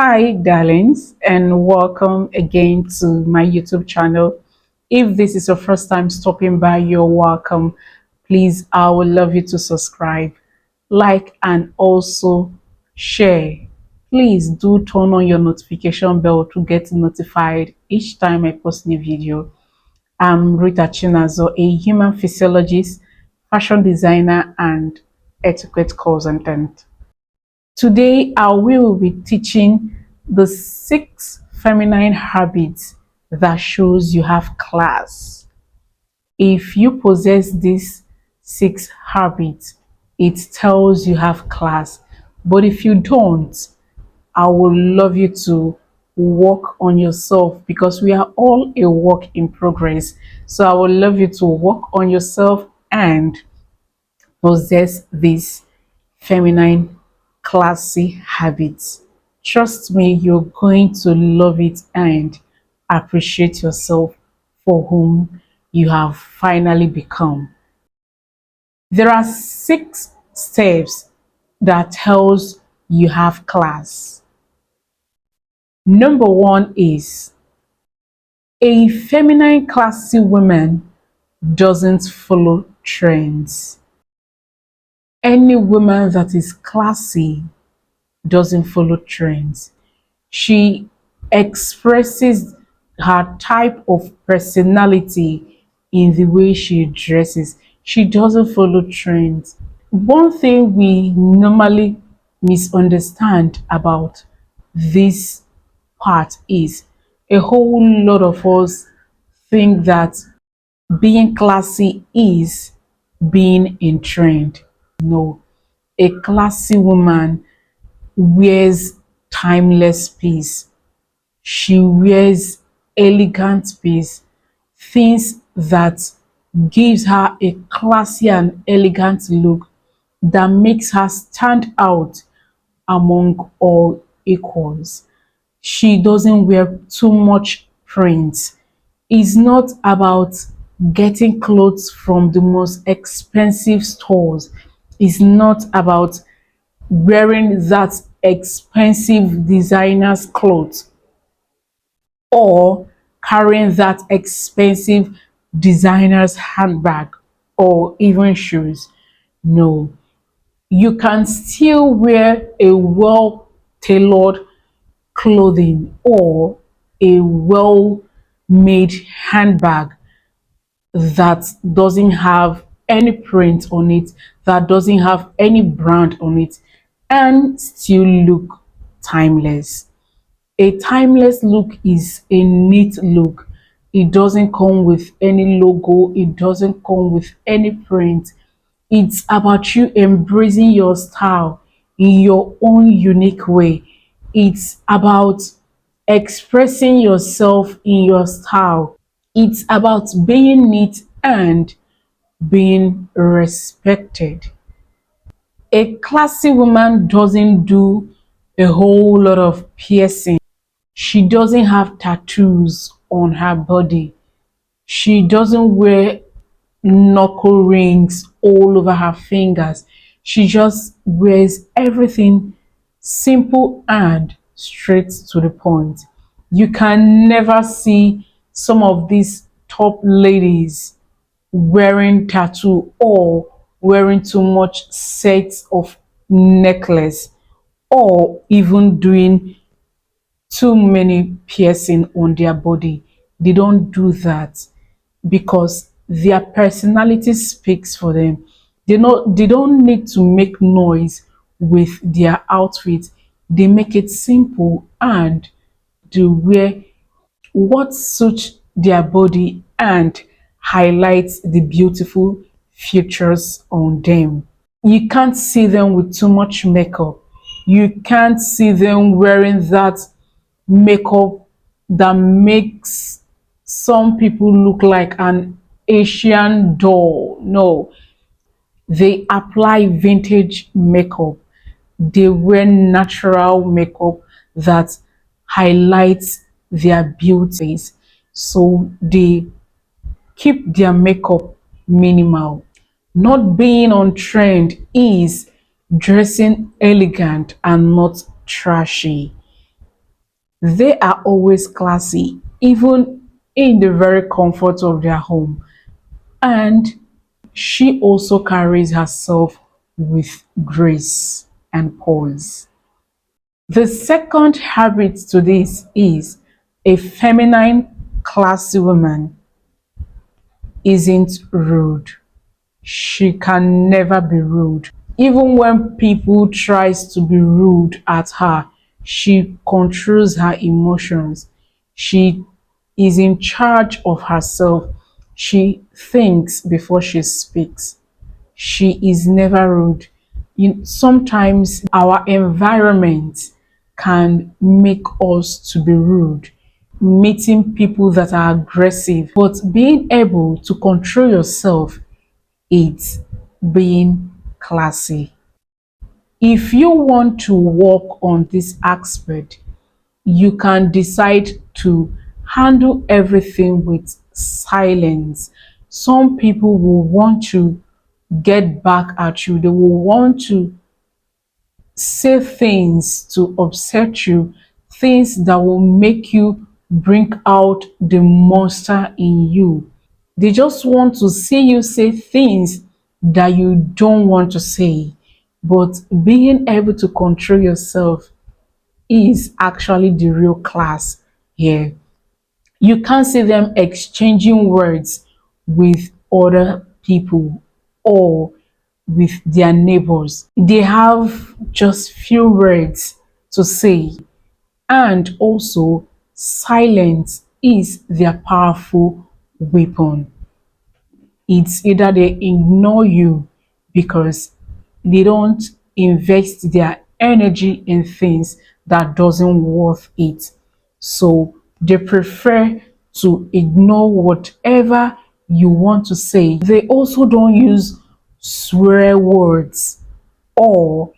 Hi, darlings, and welcome again to my YouTube channel. If this is your first time stopping by, you're welcome. Please, I would love you to subscribe, like, and also share. Please do turn on your notification bell to get notified each time I post new video. I'm Rita Chinazo, a human physiologist, fashion designer, and etiquette consultant. Today, I will be teaching the 6 feminine habits that shows you have class. If you possess these 6 habits, it tells you have class. But if you don't, I would love you to work on yourself because we are all a work in progress. So I would love you to work on yourself and possess these feminine, classy habits. Trust me, you're going to love it and appreciate yourself for whom you have finally become. There are 6 steps that tells you have class. Number 1 is a feminine classy woman doesn't follow trends. Any woman that is classy doesn't follow trends. She expresses her type of personality in the way she dresses. She doesn't follow trends. One thing we normally misunderstand about this part is a whole lot of us think that being classy is being in trend. No, a classy woman wears timeless piece. She wears elegant piece, things that gives her a classy and elegant look that makes her stand out among all equals. She doesn't wear too much print. It's not about getting clothes from the most expensive stores. It's not about wearing that expensive designer's clothes or carrying that expensive designer's handbag or even shoes. No, you can still wear a well tailored clothing or a well made handbag that doesn't have any print on it, that doesn't have any brand on it, and still look timeless. A timeless look is a neat look. It doesn't come with any logo, it doesn't come with any print. It's about you embracing your style in your own unique way. It's about expressing yourself in your style. It's about being neat and being respected. A classy woman doesn't do a whole lot of piercing. She doesn't have tattoos on her body. She doesn't wear knuckle rings all over her fingers. She just wears everything simple and straight to the point. You can never see some of these top ladies wearing tattoo or wearing too much sets of necklace or even doing too many piercing on their body. They don't do that because their personality speaks for them. They don't need to make noise with their outfit. They make it simple and they wear what suits their body and highlights the beautiful features on them. You can't see them with too much makeup. You can't see them wearing that makeup that makes some people look like an Asian doll. No, they apply vintage makeup. They wear natural makeup that highlights their beauty. So they keep their makeup minimal. Not being on trend is dressing elegant and not trashy. They are always classy, even in the very comfort of their home. And she also carries herself with grace and poise. The second habit to this is a feminine, classy woman isn't rude. She can never be rude. Even when people tries to be rude at her, she controls her emotions. She is in charge of herself. She thinks before she speaks. She is never rude. Sometimes our environment can make us to be rude, meeting people that are aggressive, but being able to control yourself is being classy. If you want to work on this aspect, you can decide to handle everything with silence. Some people will want to get back at you, they will want to say things to upset you, things that will make you bring out the monster in you. They just want to see you say things that you don't want to say. But being able to control yourself is actually the real class here. You can't see them exchanging words with other people or with their neighbors. They have just few words to say, and also silence is their powerful weapon. It's either they ignore you because they don't invest their energy in things that doesn't worth it. So they prefer to ignore whatever you want to say. They also don't use swear words or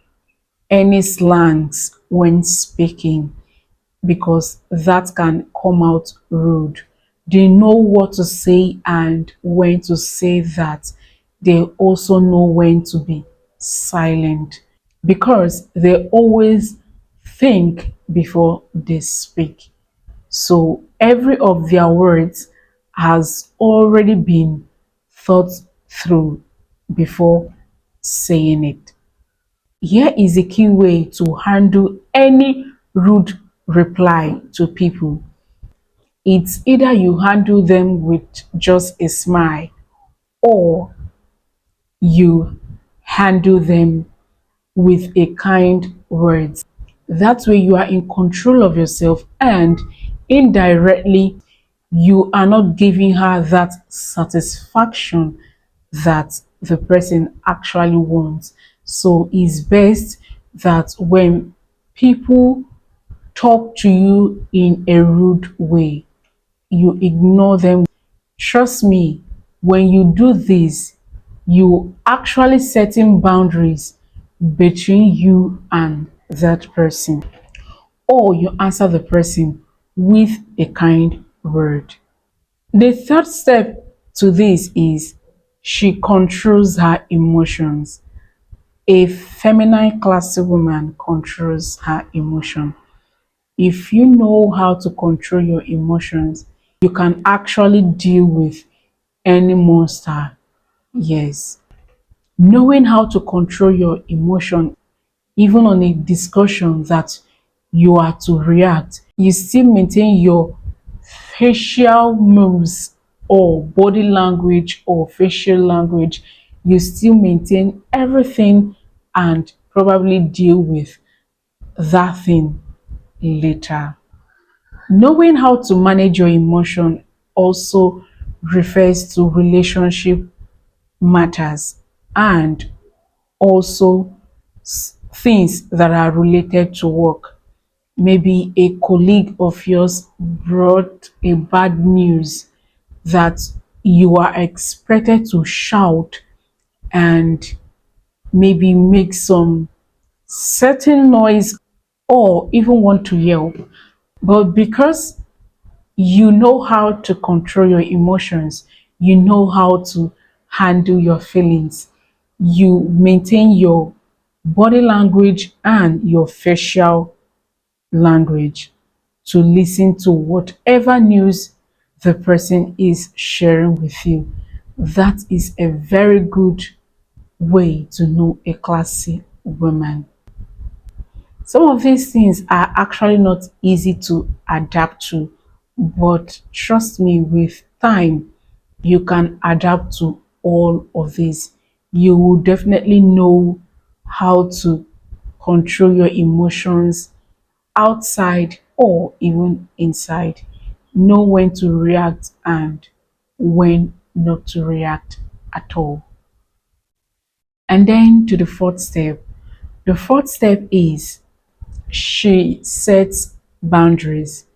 any slangs when speaking because that can come out rude. They know what to say and when to say that. They also know when to be silent because they always think before they speak. So every of their words has already been thought through before saying it. Here is a key way to handle any rude reply to people. It's either you handle them with just a smile or you handle them with a kind words. That way you are in control of yourself and indirectly you are not giving her that satisfaction that the person actually wants. So it's best that when people talk to you in a rude way, you ignore them. Trust me, when you do this, you actually setting boundaries between you and that person, or you answer the person with a kind word. The third step to this is she controls her emotions. A feminine classy woman controls her emotion. If you know how to control your emotions, you can actually deal with any monster. Yes. Knowing how to control your emotion, even on a discussion that you are to react, you still maintain your facial moves or body language or facial language. You still maintain everything and probably deal with that thing later. Knowing how to manage your emotion also refers to relationship matters and also things that are related to work. Maybe a colleague of yours brought a bad news that you are expected to shout and maybe make some certain noise or even want to yell. But because you know how to control your emotions, you know how to handle your feelings, you maintain your body language and your facial language to listen to whatever news the person is sharing with you. That is a very good way to know a classy woman. Some of these things are actually not easy to adapt to, but trust me, with time, you can adapt to all of this. You will definitely know how to control your emotions outside or even inside. Know when to react and when not to react at all. And then to the fourth step. The fourth step is she sets boundaries.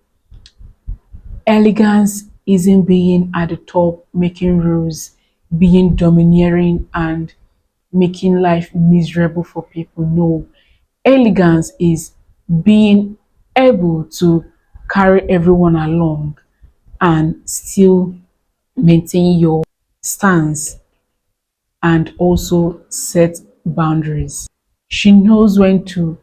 Elegance isn't being at the top, making rules, being domineering, and making life miserable for people. No, elegance is being able to carry everyone along and still maintain your stance and also set boundaries. She knows when to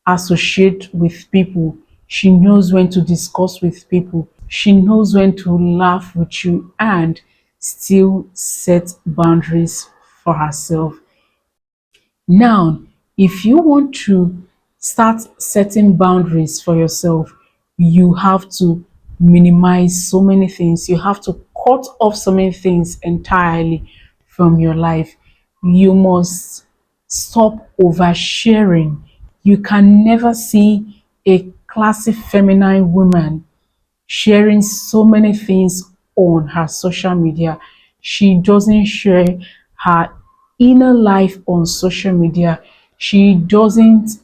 associate with people. She knows when to discuss with people. She knows when to laugh with you and still set boundaries for herself. Now, if you want to start setting boundaries for yourself, you have to minimize so many things. You have to cut off so many things entirely from your life. You must stop oversharing. You can never see a classy feminine woman sharing so many things on her social media. She doesn't share her inner life on social media. She doesn't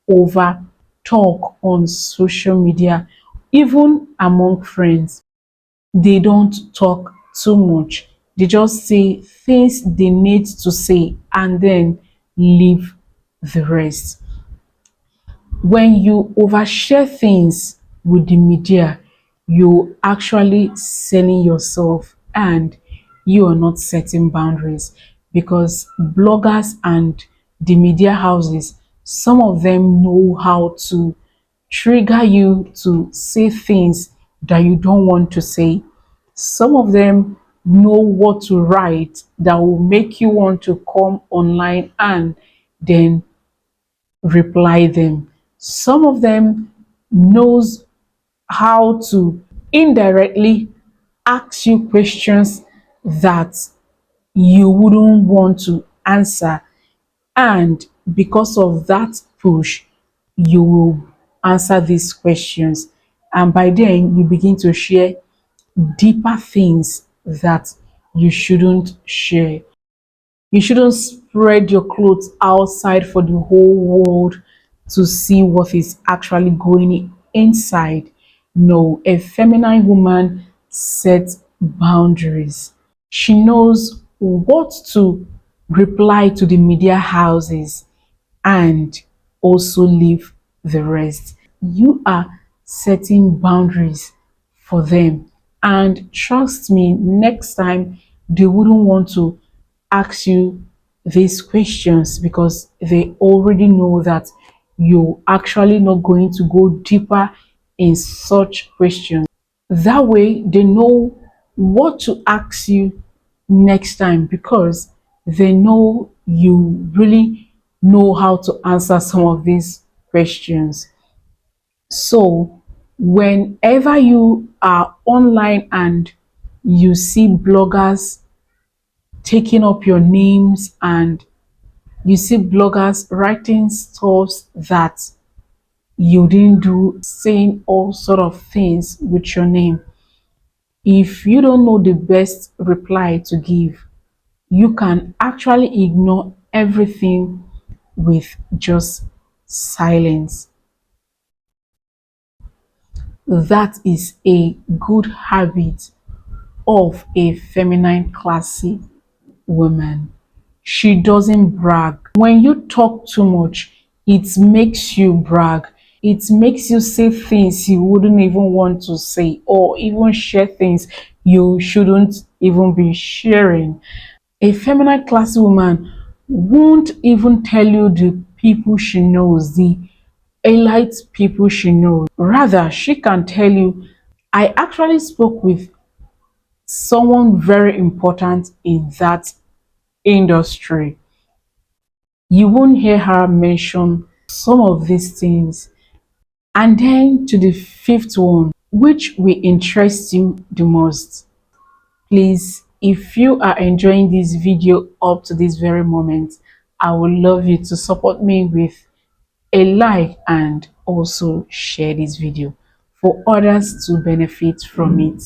over talk on social media. Even among friends, they don't talk too much. They just say things they need to say and then leave the rest. When you overshare things with the media, you actually selling yourself and you are not setting boundaries, because bloggers and the media houses, some of them know how to trigger you to say things that you don't want to say. Some of them know what to write that will make you want to come online and then reply them. Some of them knows how to indirectly ask you questions that you wouldn't want to answer, and because of that push you will answer these questions, and by then you begin to share deeper things that you shouldn't share. You shouldn't spread your clothes outside for the whole world to see what is actually going inside. No, a feminine woman sets boundaries. She knows what to reply to the media houses and also leave the rest. You are setting boundaries for them. And trust me, next time they wouldn't want to ask you these questions because they already know that you're actually not going to go deeper in such questions. That way, they know what to ask you next time because they know you really know how to answer some of these questions. So, whenever you are online and you see bloggers taking up your names and you see bloggers writing stuff that you didn't do, saying all sort of things with your name, if you don't know the best reply to give, you can actually ignore everything with just silence. That is a good habit of a feminine classy woman. She doesn't brag. When you talk too much, it makes you brag. It makes you say things you wouldn't even want to say, or even share things you shouldn't even be sharing. A feminine classy woman won't even tell you the people she knows, the elite people she knows. Rather, she can tell you, I actually spoke with someone very important in that industry. You won't hear her mention some of these things. And then to the fifth one, which will interest you the most. Please, if you are enjoying this video up to this very moment, I would love you to support me with a like and also share this video for others to benefit from it.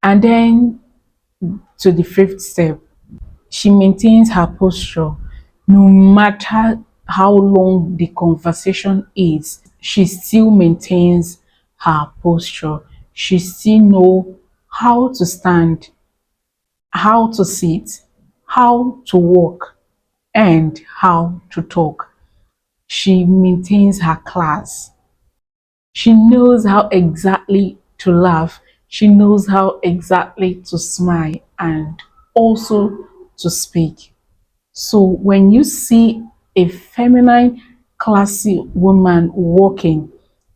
And then to the fifth step, she maintains her posture no matter how long the conversation is. She still maintains her posture. She still know how to stand, how to sit, how to walk, and how to talk. She maintains her class. She knows how exactly to laugh. She knows how exactly to smile and also to speak. So when you see a feminine, classy woman walking,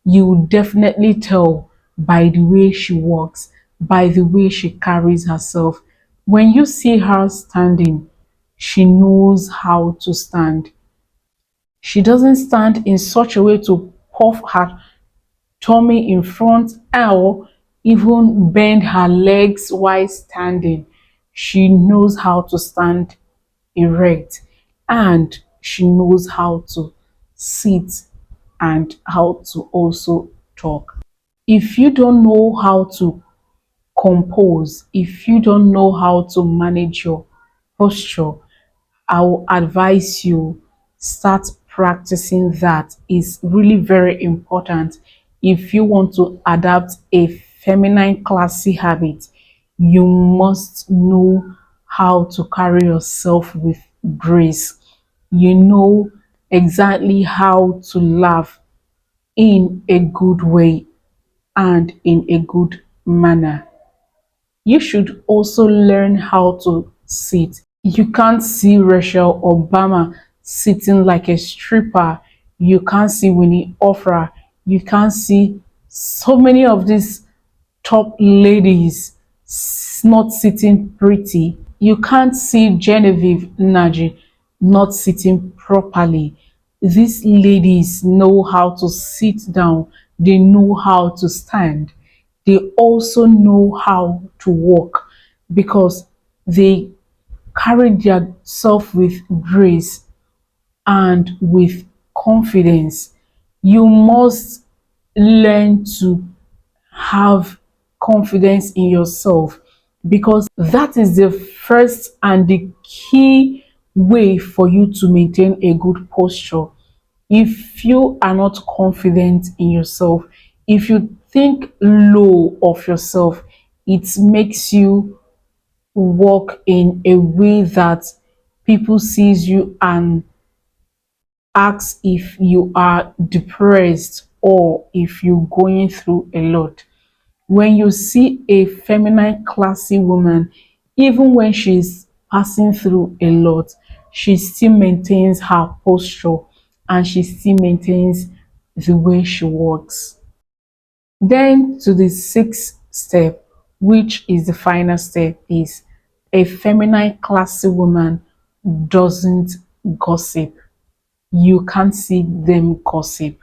you definitely tell by the way she walks, by the way she carries herself. When you see her standing, she knows how to stand. She doesn't stand in such a way to puff her tummy in front or even bend her legs while standing. She knows how to stand erect and she knows how to sit and how to also talk. If you don't know how to compose, if you don't know how to manage your posture, I will advise you start practicing that. Is really very important. If you want to adapt a feminine classy habit, you must know how to carry yourself with grace. You know exactly how to laugh in a good way and in a good manner. You should also learn how to sit. You can't see Rachel Obama sitting like a stripper. You can't see Winnie Ofra. You can't see so many of these top ladies not sitting pretty. You can't see Genevieve Naji not sitting properly. These ladies know how to sit down, they know how to stand, they also know how to walk because they carry themselves with grace and with confidence. You must learn to have confidence in yourself because that is the first and the key way for you to maintain a good posture. If you are not confident in yourself, if you think low of yourself, it makes you walk in a way that people sees you and asks if you are depressed or if you're going through a lot. When you see a feminine, classy woman, even when she's passing through a lot, she still maintains her posture and she still maintains the way she walks. Then to the sixth step, which is the final step, is a feminine, classy woman doesn't gossip. You can't see them gossip.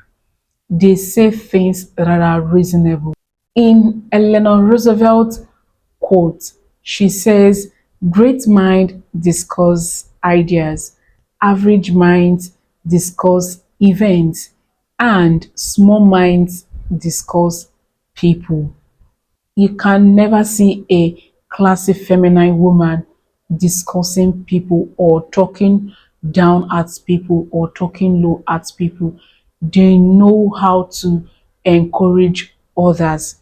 They say things that are reasonable. In Eleanor Roosevelt quote, she says, great mind discuss ideas, average minds discuss events, and small minds discuss people. You can never see a classy feminine woman discussing people or talking down at people or talking low at people. They know how to encourage others.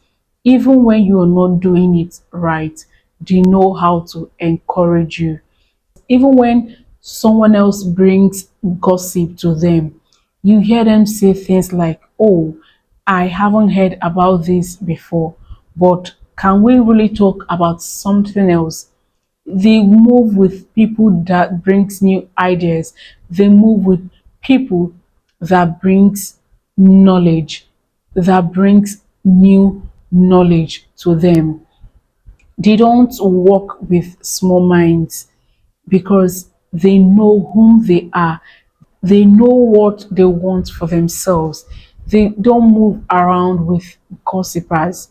Even when you are not doing it right, they know how to encourage you. Even when someone else brings gossip to them, you hear them say things like, oh, I haven't heard about this before, but can we really talk about something else? They move with people that brings new ideas. They move with people that brings knowledge, that brings new knowledge to them. They don't work with small minds because they know whom they are. They know what they want for themselves. They don't move around with gossipers.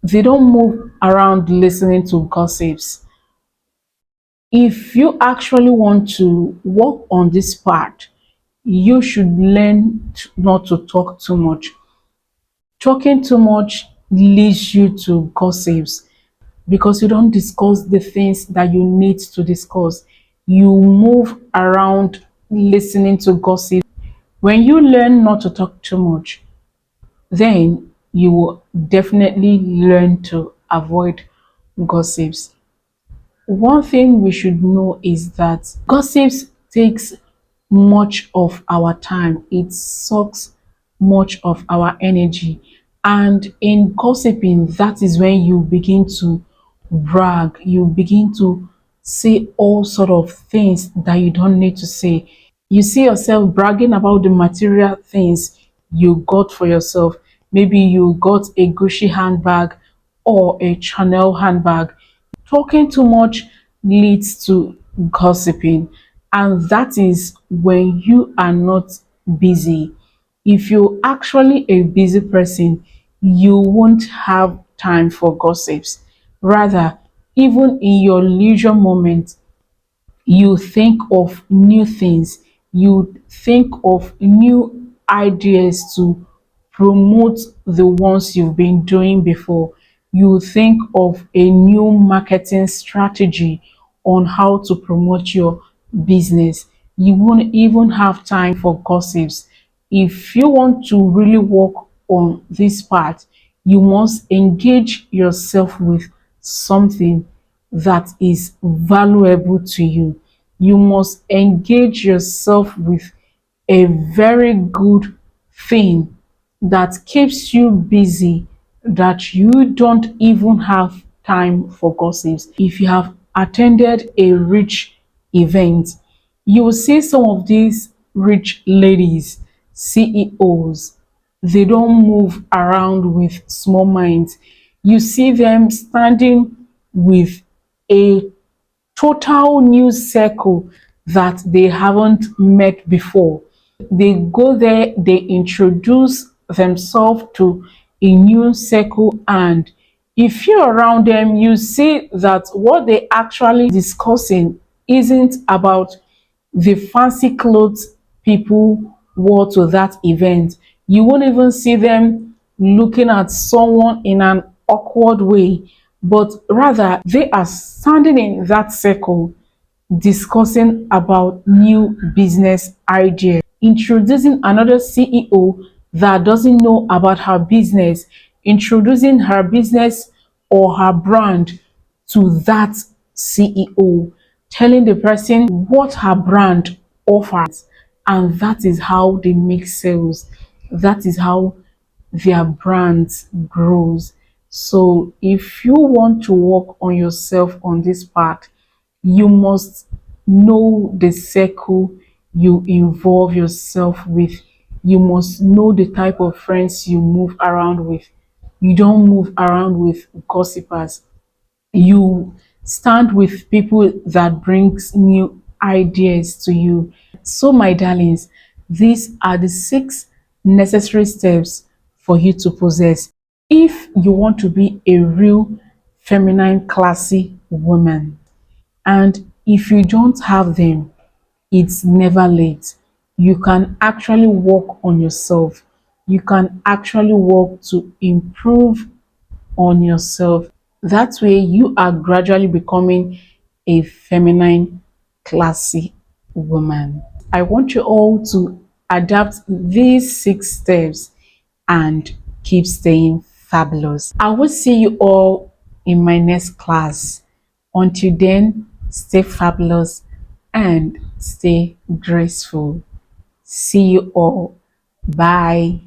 They don't move around listening to gossips. If you actually want to work on this part, you should learn not to talk too much. Talking too much leads you to gossips because you don't discuss the things that you need to discuss. You move around listening to gossip. When you learn not to talk too much, then you will definitely learn to avoid gossips. One thing we should know is that gossips takes much of our time. It sucks much of our energy. And in gossiping, that is when you begin to brag. You begin to say all sort of things that you don't need to say. You see yourself bragging about the material things you got for yourself. Maybe you got a Gucci handbag or a Chanel handbag. Talking too much leads to gossiping, and that is when you are not busy. If you're actually a busy person, you won't have time for gossips. Rather, even in your leisure moment, you think of new things, you think of new ideas to promote the ones you've been doing before. You think of a new marketing strategy on how to promote your business. You won't even have time for gossips. If you want to really work on this part, you must engage yourself with something that is valuable to you. You must engage yourself with a very good thing that keeps you busy, that you don't even have time for gossips. If you have attended a rich event, you will see some of these rich ladies, CEOs, they don't move around with small minds. You see them standing with a total new circle that they haven't met before. They go there, they introduce themselves to a new circle, and if you're around them, you see that what they actually discussing isn't about the fancy clothes people wore to that event. You won't even see them looking at someone in an awkward way, but rather they are standing in that circle discussing about new business ideas, introducing another CEO that doesn't know about her business, introducing her business or her brand to that CEO, telling the person what her brand offers, and that is how they make sales. That is how their brand grows. So if you want to work on yourself on this part, you must know the circle you involve yourself with. You must know the type of friends you move around with. You don't move around with gossipers. You stand with people that brings new ideas to you. So my darlings, these are the 6 necessary steps for you to possess if you want to be a real feminine classy woman. And if you don't have them, it's never late. You can actually work on yourself. You can actually work to improve on yourself. That way, you are gradually becoming a feminine, classy woman. I want you all to adapt these 6 steps and keep staying fabulous. I will see you all in my next class. Until then, stay fabulous and stay graceful. See you all. Bye.